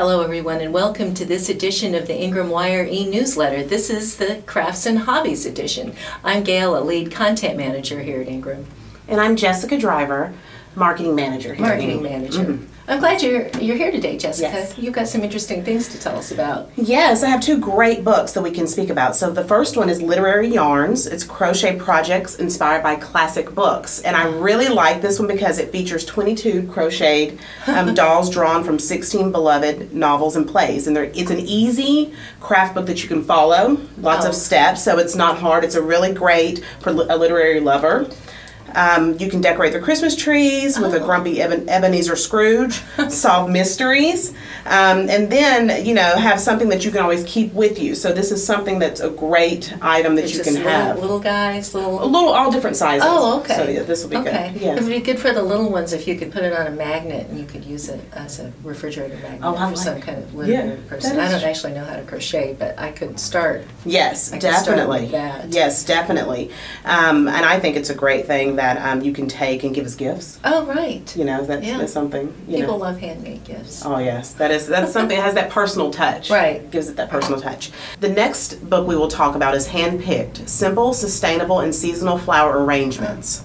Hello everyone and welcome to this edition of the Ingram Wire e-newsletter. This is the Crafts and Hobbies edition. I'm Gail, a lead content manager here at Ingram. And I'm Jessica Driver, marketing manager here at Ingram. I'm glad you're here today, Jessica. Yes. You've got some interesting things to tell us about. Yes, I have two great books that we can speak about. So the first one is Literary Yarns. It's crochet projects inspired by classic books. And I really like this one because it features 22 crocheted dolls drawn from 16 beloved novels and plays. And it's an easy craft book that you can follow, lots of steps, so it's not hard. It's a really great for a literary lover. You can decorate the Christmas trees with a grumpy Ebenezer Scrooge, solve mysteries, and then, you know, have something that you can always keep with you. So this is something that's a great item that you can have. Little guys, all different sizes. Oh, okay. So yeah, this will be good. It would be good for the little ones if you could put it on a magnet and you could use it as a refrigerator magnet for some kind of literary person. I don't actually know how to crochet, but I could start. Yes, definitely. Yes, definitely. And I think it's a great thing that you can take and give as gifts. Oh, right. You know, that's something. People love handmade gifts. Oh, yes. That's something that has that personal touch. Right. Gives it that personal touch. The next book we will talk about is Handpicked, Simple, Sustainable, and Seasonal Flower Arrangements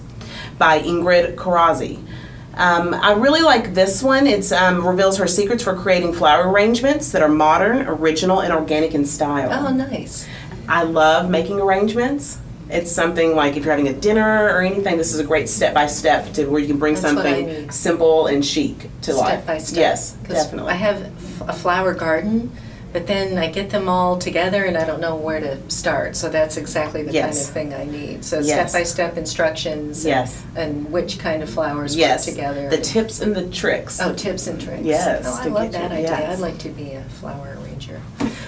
by Ingrid Karazi. I really like this one. It reveals her secrets for creating flower arrangements that are modern, original, and organic in style. Oh, nice. I love making arrangements. It's something like if you're having a dinner or anything, this is a great step-by-step to where you can bring something simple and chic to life. Step-by-step. Yes, definitely. I have a flower garden, but then I get them all together and I don't know where to start. So that's exactly the kind of thing I need. So step-by-step instructions and which kind of flowers put together. The tips and the tricks. Oh, tips and tricks. Yes. Oh, I love that idea. I'd like to be a flower arranger.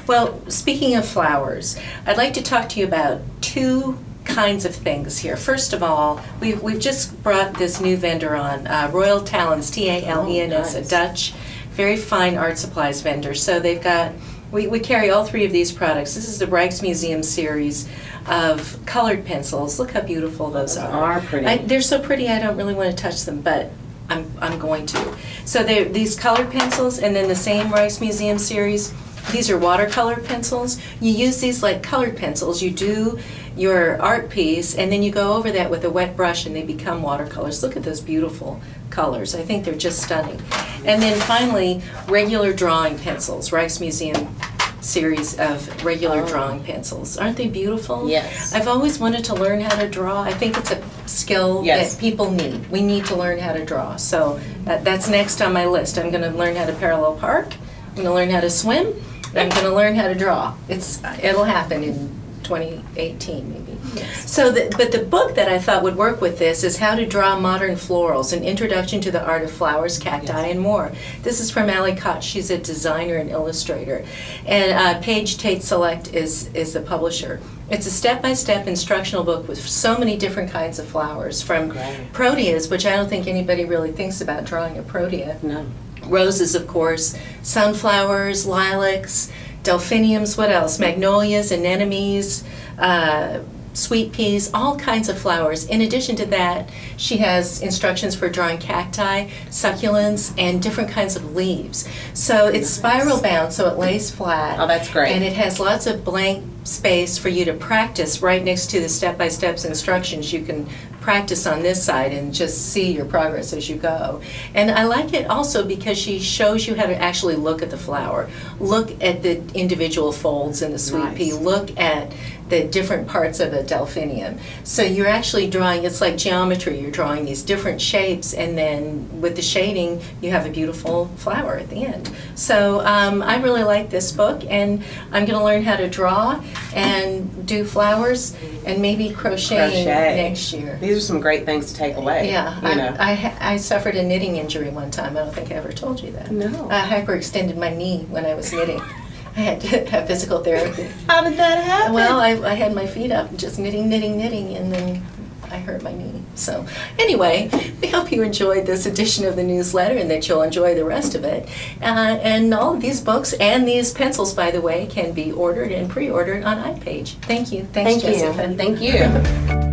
Well, speaking of flowers, I'd like to talk to you about two kinds of things here. First of all, we've just brought this new vendor on, Royal Talens, T-A-L-E-N-S, a Dutch, very fine art supplies vendor. So they've got, we carry all three of these products. This is the Rijksmuseum series of colored pencils. Look how beautiful those are. Pretty. They're so pretty I don't really want to touch them, but I'm going to. So they're these colored pencils, and then the same Rijksmuseum series. These are watercolor pencils. You use these like colored pencils. You do your art piece and then you go over that with a wet brush and they become watercolors. Look at those beautiful colors. I think they're just stunning. And then finally, regular drawing pencils. Rijksmuseum series of regular drawing pencils. Aren't they beautiful? Yes. I've always wanted to learn how to draw. I think it's a skill that people need. We need to learn how to draw. So that's next on my list. I'm going to learn how to parallel park. I'm going to learn how to swim. I'm going to learn how to draw. It'll happen in 2018 maybe. Yes. So, but the book that I thought would work with this is How to Draw Modern Florals, An Introduction to the Art of Flowers, Cacti, and More. This is from Allie Koch. She's a designer and illustrator. And Paige Tate Select is the publisher. It's a step-by-step instructional book with so many different kinds of flowers, from proteas, which I don't think anybody really thinks about drawing a protea. No. Roses, of course, sunflowers, lilacs, delphiniums, what else? Magnolias, anemones, sweet peas, all kinds of flowers. In addition to that, she has instructions for drawing cacti, succulents, and different kinds of leaves. So it's spiral bound, so it lays flat. Oh, that's great. And it has lots of blank space for you to practice right next to the step-by-step instructions. You can practice on this side and just see your progress as you go. And I like it also because she shows you how to actually look at the flower, look at the individual folds in the sweet pea, look at the different parts of a delphinium. So you're actually drawing, it's like geometry, you're drawing these different shapes, and then with the shading you have a beautiful flower at the end. So I really like this book, and I'm going to learn how to draw and do flowers and maybe crochet next year. These are some great things to take away. Yeah, I suffered a knitting injury one time. I don't think I ever told you that. No. I hyperextended my knee when I was knitting. I had to have physical therapy. How did that happen? Well, I had my feet up, just knitting, and then I hurt my knee. So anyway, we hope you enjoyed this edition of the newsletter and that you'll enjoy the rest of it. And all of these books and these pencils, by the way, can be ordered and pre-ordered on iPage. Thank you. Thanks, Jessica. Thank you.